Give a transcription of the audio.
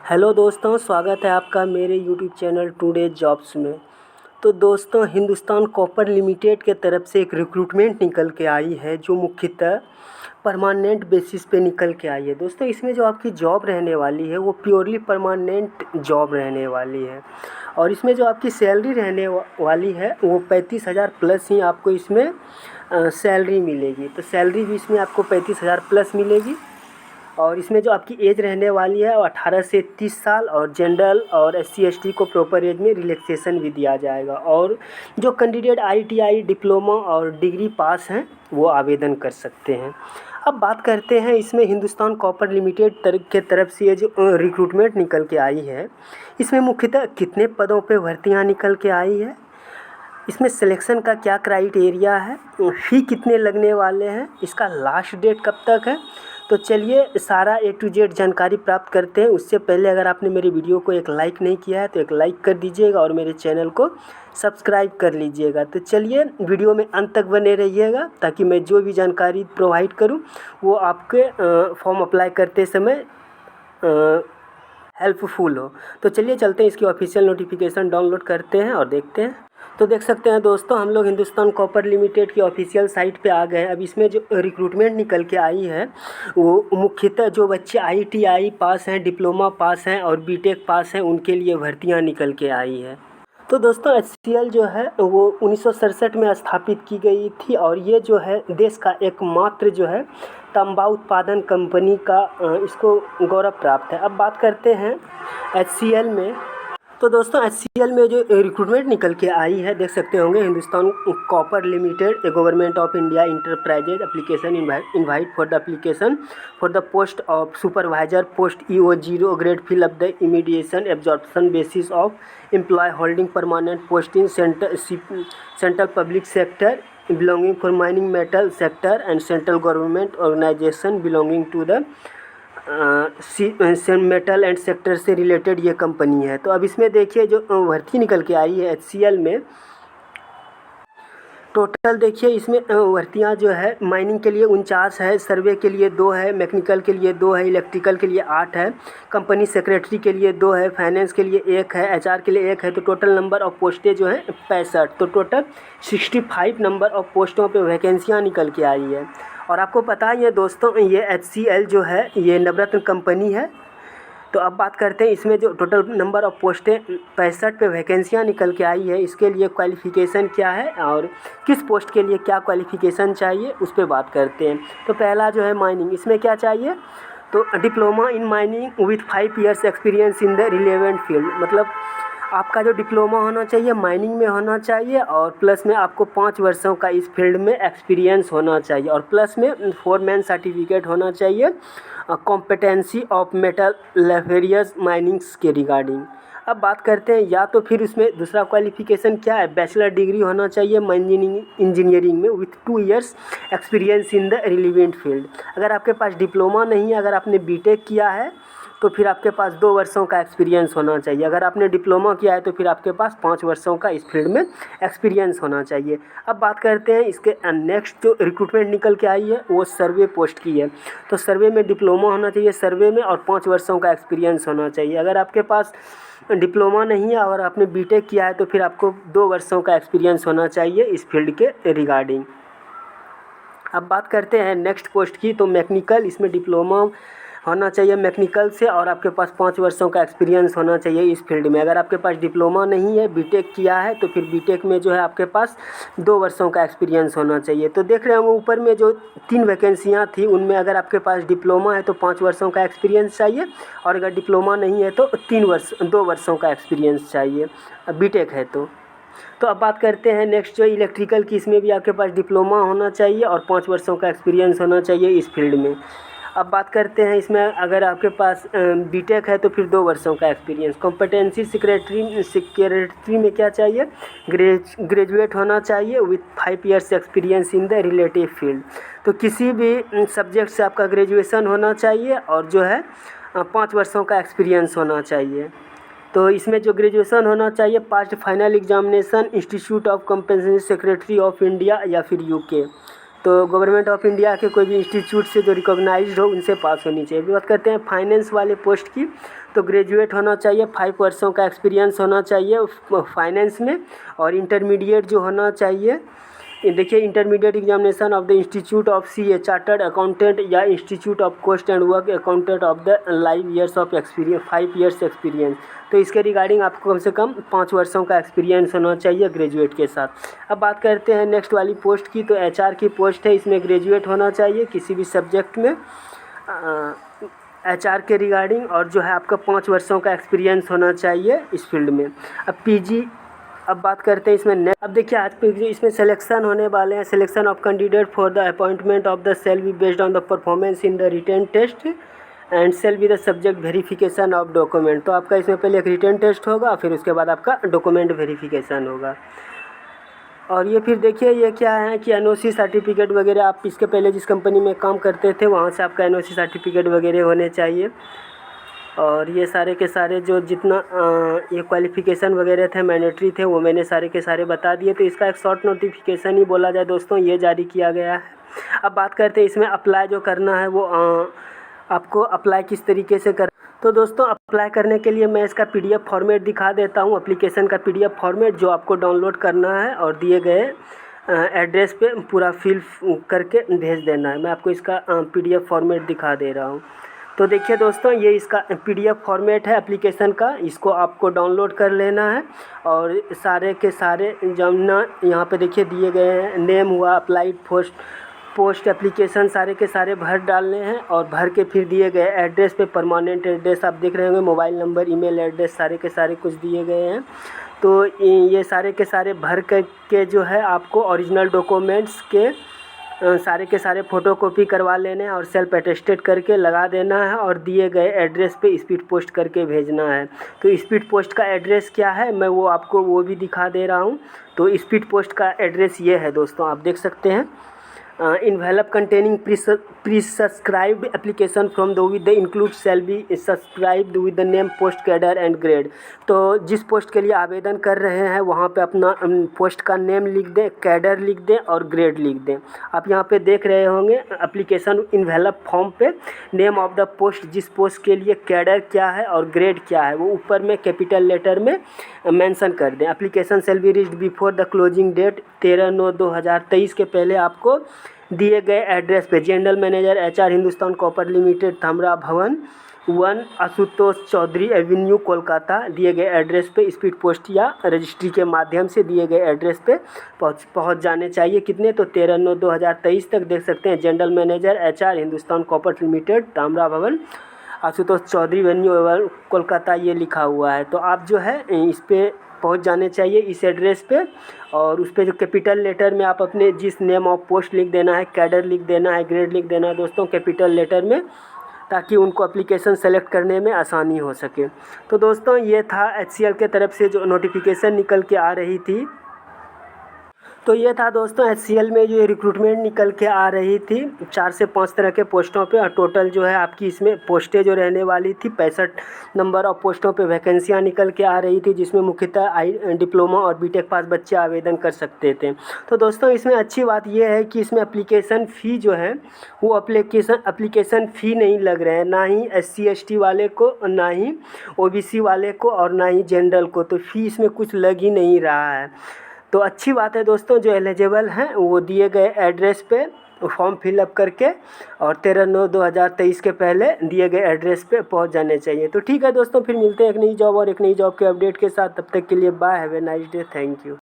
Hello दोस्तों, स्वागत है आपका मेरे यूट्यूब चैनल टुडे जॉब्स में। तो दोस्तों, हिंदुस्तान कॉपर लिमिटेड के तरफ से एक रिक्रूटमेंट निकल के आई है जो मुख्यतः परमानेंट बेसिस पे निकल के आई है। दोस्तों, इसमें जो आपकी जॉब रहने वाली है वो प्योरली परमानेंट जॉब रहने वाली है और इसमें जो आपकी सैलरी रहने वाली है वो 35,000 प्लस ही आपको इसमें सैलरी मिलेगी। तो सैलरी भी इसमें आपको 35,000 प्लस मिलेगी और इसमें जो आपकी एज रहने वाली है वो 18 से 30 साल और जनरल और SC/ST को प्रॉपर एज में रिलैक्सेशन भी दिया जाएगा। और जो कैंडिडेट ITI डिप्लोमा और डिग्री पास हैं वो आवेदन कर सकते हैं। अब बात करते हैं इसमें हिंदुस्तान कॉपर लिमिटेड के तरफ से ये जो रिक्रूटमेंट निकल के आई है, इसमें मुख्यतः कितने पदों पे भर्तियां निकल के आई है, इसमें सिलेक्शन का क्या क्राइटेरिया है, फ़ी कितने लगने वाले हैं, इसका लास्ट डेट कब तक है। तो चलिए सारा A to Z जानकारी प्राप्त करते हैं। उससे पहले अगर आपने मेरी वीडियो को एक लाइक नहीं किया है तो एक लाइक कर दीजिएगा और मेरे चैनल को सब्सक्राइब कर लीजिएगा। तो चलिए वीडियो में अंत तक बने रहिएगा ताकि मैं जो भी जानकारी प्रोवाइड करूं वो आपके फॉर्म अप्लाई करते समय हेल्पफुल हो। तो चलिए चलते हैं, इसकी ऑफिशियल नोटिफिकेशन डाउनलोड करते हैं और देखते हैं। तो देख सकते हैं दोस्तों, हम लोग हिंदुस्तान कॉपर लिमिटेड की ऑफिशियल साइट पे आ गए हैं। अब इसमें जो रिक्रूटमेंट निकल के आई है वो मुख्यतः जो बच्चे ITI पास हैं, डिप्लोमा पास हैं और BTech पास हैं उनके लिए भर्तियां निकल के आई है। तो दोस्तों, HCL जो है वो 1967 में स्थापित की गई थी और ये जो है देश का एकमात्र जो है तांबा उत्पादन कंपनी का इसको गौरव प्राप्त है। अब बात करते हैं HCL में। तो दोस्तों, HCL में जो रिक्रूटमेंट निकल के आई है देख सकते होंगे, Hindustan copper limited a government of India enterprises application invite for the application for the post of supervisor post EO0 grade fill of the immediate absorption basis of employ holding permanent post in central public sector belonging for mining metal sector and central government organization belonging to the metal and sector से related ये company है। तो अब इसमें देखिए जो भर्ती निकल के आई है HCL में, टोटल देखिए इसमें भर्तियाँ जो है माइनिंग के लिए 49 है, सर्वे के लिए 2 है, मैकेनिकल के लिए 2 है, इलेक्ट्रिकल के लिए 8 है, कंपनी सेक्रेटरी के लिए 2 है, फाइनेंस के लिए 1 है, HR के लिए 1 है। तो टोटल नंबर ऑफ पोस्टें जो है 65। तो टोटल 65 नंबर ऑफ पोस्टों पे वैकेंसियाँ निकल के आई है। और आपको पता ही है दोस्तों, ये HCL जो है ये नवरत्न कंपनी है। तो अब बात करते हैं इसमें जो टोटल नंबर ऑफ पोस्टें 65 पे वैकेंसियाँ निकल के आई है, इसके लिए क्वालिफ़िकेशन क्या है और किस पोस्ट के लिए क्या क्वालिफ़िकेशन चाहिए उस पर बात करते हैं। तो पहला जो है माइनिंग, इसमें क्या चाहिए, तो diploma in mining with 5 years experience in the relevant field. मतलब आपका जो डिप्लोमा होना चाहिए माइनिंग में होना चाहिए और प्लस में आपको 5 वर्षों का इस फील्ड में एक्सपीरियंस होना चाहिए और प्लस में फोरमैन सर्टिफिकेट होना चाहिए कॉम्पिटेंसी ऑफ मेटल लेफेरियस माइनिंग्स के रिगार्डिंग। अब बात करते हैं, या तो फिर उसमें दूसरा क्वालिफ़िकेशन क्या है, बैचलर डिग्री होना चाहिए इंजीनियरिंग में with 2 years experience in the relevant field. अगर आपके पास डिप्लोमा नहीं है, अगर आपने BTech किया है तो फिर आपके पास 2 वर्षों का एक्सपीरियंस होना चाहिए। अगर आपने डिप्लोमा किया है तो फिर आपके पास 5 वर्षों का इस फील्ड में एक्सपीरियंस होना चाहिए। अब बात करते हैं इसके नेक्स्ट जो रिक्रूटमेंट निकल के आई है वो सर्वे पोस्ट की है। तो सर्वे में डिप्लोमा होना चाहिए सर्वे में और 5 वर्षों का एक्सपीरियंस होना चाहिए। अगर आपके पास डिप्लोमा नहीं है और आपने BTech किया है तो फिर आपको 2 वर्षों का एक्सपीरियंस होना चाहिए इस फील्ड के रिगार्डिंग। अब बात करते हैं नेक्स्ट पोस्ट की, तो मैकेनिकल, इसमें डिप्लोमा होना चाहिए मैकेनिकल से और आपके पास 5 वर्षों का एक्सपीरियंस होना चाहिए इस फील्ड में। अगर आपके पास डिप्लोमा नहीं है, BTech किया है तो फिर BTech में जो है आपके पास 2 वर्षों का एक्सपीरियंस होना चाहिए। तो देख रहे होंगे ऊपर में जो 3 वैकेंसियाँ थी उनमें अगर आपके पास डिप्लोमा है तो 5 वर्षों का एक्सपीरियंस चाहिए और अगर डिप्लोमा नहीं है तो 2 वर्षों का एक्सपीरियंस चाहिए BTech है तो अब बात करते हैं नेक्स्ट जो इलेक्ट्रिकल की, इसमें भी आपके पास डिप्लोमा होना चाहिए और 5 वर्षों का एक्सपीरियंस होना चाहिए इस फील्ड में। अब बात करते हैं इसमें अगर आपके पास BTech है तो फिर 2 वर्षों का एक्सपीरियंस। कॉम्पिटेंसी सेक्रेटरी में क्या चाहिए, ग्रेजुएट होना चाहिए with 5 years experience in the relative field. तो किसी भी सब्जेक्ट से आपका ग्रेजुएशन होना चाहिए और जो है 5 वर्षों का एक्सपीरियंस होना चाहिए। तो इसमें जो ग्रेजुएशन होना चाहिए, past final examination institute of company secretary of India या फिर UK। तो गवर्नमेंट ऑफ इंडिया के कोई भी इंस्टीट्यूट से जो रिकॉग्नाइज्ड हो उनसे पास होनी चाहिए। अभी बात करते हैं फाइनेंस वाले पोस्ट की, तो ग्रेजुएट होना चाहिए, 5 वर्षों का एक्सपीरियंस होना चाहिए फाइनेंस में, और इंटरमीडिएट जो होना चाहिए, देखिए intermediate examination of the institute of CA chartered accountant या institute of cost and work accountant of the live years of experience, 5 years experience. तो इसके रिगार्डिंग आपको कम से कम 5 वर्षों का एक्सपीरियंस होना चाहिए ग्रेजुएट के साथ। अब बात करते हैं नेक्स्ट वाली पोस्ट की, तो एचआर की पोस्ट है, इसमें ग्रेजुएट होना चाहिए किसी भी सब्जेक्ट में एचआर के रिगार्डिंग, और जो है आपका 5 वर्षों का एक्सपीरियंस होना चाहिए इस फील्ड में। अब पीजी, अब बात करते हैं इसमें अब देखिए आज पे इसमें सिलेक्शन होने वाले हैं। Selection of candidate for the appointment of the shall be based on the performance in the written test and shall be the subject verification of document. तो आपका इसमें पहले एक रिटन टेस्ट होगा, फिर उसके बाद आपका डॉक्यूमेंट वेरिफिकेशन होगा। और ये फिर देखिए ये क्या है कि एनओसी सर्टिफिकेट वगैरह, आप इसके पहले जिस कंपनी में काम करते थे वहाँ से आपका एनओसी सर्टिफिकेट वगैरह होने चाहिए। और ये सारे के सारे जो जितना ये क्वालिफ़िकेशन वगैरह थे मैंडेटरी थे वो मैंने सारे के सारे बता दिए। तो इसका एक शॉर्ट नोटिफिकेशन ही बोला जाए दोस्तों, ये जारी किया गया है। अब बात करते हैं इसमें अप्लाई जो करना है वो आपको अप्लाई किस तरीके से कर। तो दोस्तों अप्लाई करने के लिए मैं इसका पीडीएफ फॉर्मेट दिखा देता हूँ, एप्लीकेशन का पीडीएफ फॉर्मेट जो आपको डाउनलोड करना है और दिए गए एड्रेस पे पूरा फिल करके भेज देना है। मैं आपको इसका पीडीएफ फॉर्मेट दिखा दे रहा हूँ। तो देखिए दोस्तों ये इसका पीडीएफ फॉर्मेट है एप्लीकेशन का, इसको आपको डाउनलोड कर लेना है और सारे के सारे जमना यहाँ पे देखिए दिए गए हैं, नेम हुआ, अप्लाइड पोस्ट एप्लीकेशन सारे के सारे भर डालने हैं और भर के फिर दिए गए एड्रेस पे परमानेंट एड्रेस आप देख रहे होंगे, मोबाइल नंबर, ईमेल एड्रेस सारे के सारे कुछ दिए गए हैं। तो ये सारे के सारे भर के जो है आपको ओरिजिनल डॉक्यूमेंट्स के सारे के सारे फ़ोटोकॉपी करवा लेने हैं और सेल्फ अटेस्टेड करके लगा देना है और दिए गए एड्रेस पे स्पीड पोस्ट करके भेजना है। तो स्पीड पोस्ट का एड्रेस क्या है मैं वो आपको वो भी दिखा दे रहा हूँ। तो स्पीड पोस्ट का एड्रेस ये है दोस्तों, आप देख सकते हैं, envelope containing pre-subscribed application from the with the include shall be subscribed with the name, post, cadre and grade। तो जिस पोस्ट के लिए आवेदन कर रहे हैं वहाँ पे अपना पोस्ट का नेम लिख दें, कैडर लिख दें और ग्रेड लिख दें। आप यहाँ पे देख रहे होंगे एप्लीकेशन इन्वेलप फॉर्म पे नेम ऑफ द पोस्ट, जिस पोस्ट के लिए कैडर क्या है और ग्रेड क्या है वो ऊपर में कैपिटल लेटर में मेंशन कर दें। Application shall be reached before the closing date 13/9/2023 के पहले आपको दिए गए एड्रेस पे general manager HR Hindustan copper limited, Tamra Bhavan 1 Ashutosh Chaudhary Avenue Kolkata, दिए गए एड्रेस पे स्पीड पोस्ट या रजिस्ट्री के माध्यम से दिए गए एड्रेस पे पहुंच जाने चाहिए। कितने, तो 13/9/2023 तक देख सकते हैं। General manager HR Hindustan copper limited, Tamra भवन, आशुतोष चौधरी एवेन्यू कोलकाता, ये लिखा हुआ है। तो आप जो है इस पर पहुंच जाने चाहिए इस एड्रेस पे, और उस पर जो कैपिटल लेटर में आप अपने जिस नेम ऑफ पोस्ट लिख देना है, कैडर लिख देना है, ग्रेड लिख देना है दोस्तों कैपिटल लेटर में, ताकि उनको एप्लीकेशन सेलेक्ट करने में आसानी हो सके। तो दोस्तों ये था एचसीएल के तरफ से जो नोटिफिकेशन निकल के आ रही थी। तो ये था दोस्तों एचसीएल में जो रिक्रूटमेंट निकल के आ रही थी 4 से 5 तरह के पोस्टों पे, और टोटल जो है आपकी इसमें पोस्टें जो रहने वाली थी 65 नंबर ऑफ पोस्टों पे वैकेंसियाँ निकल के आ रही थी, जिसमें मुख्यतः डिप्लोमा और बीटेक पास बच्चे आवेदन कर सकते थे। तो दोस्तों इसमें अच्छी बात यह है कि इसमें एप्लीकेशन फ़ी जो है वो एप्लीकेशन फ़ी नहीं लग रहे हैं, ना ही SC ST वाले को, ना ही OBC वाले को और ना ही जनरल को। तो फ़ी इसमें कुछ लग ही नहीं रहा है। तो अच्छी बात है दोस्तों, जो एलिजिबल हैं वो दिए गए एड्रेस पे फॉर्म फिलअप करके और 13/9/2023 के पहले दिए गए एड्रेस पे पहुंच जाने चाहिए। तो ठीक है दोस्तों, फिर मिलते हैं एक नई जॉब और एक नई जॉब के अपडेट के साथ। तब तक के लिए bye, have a nice day, thank you.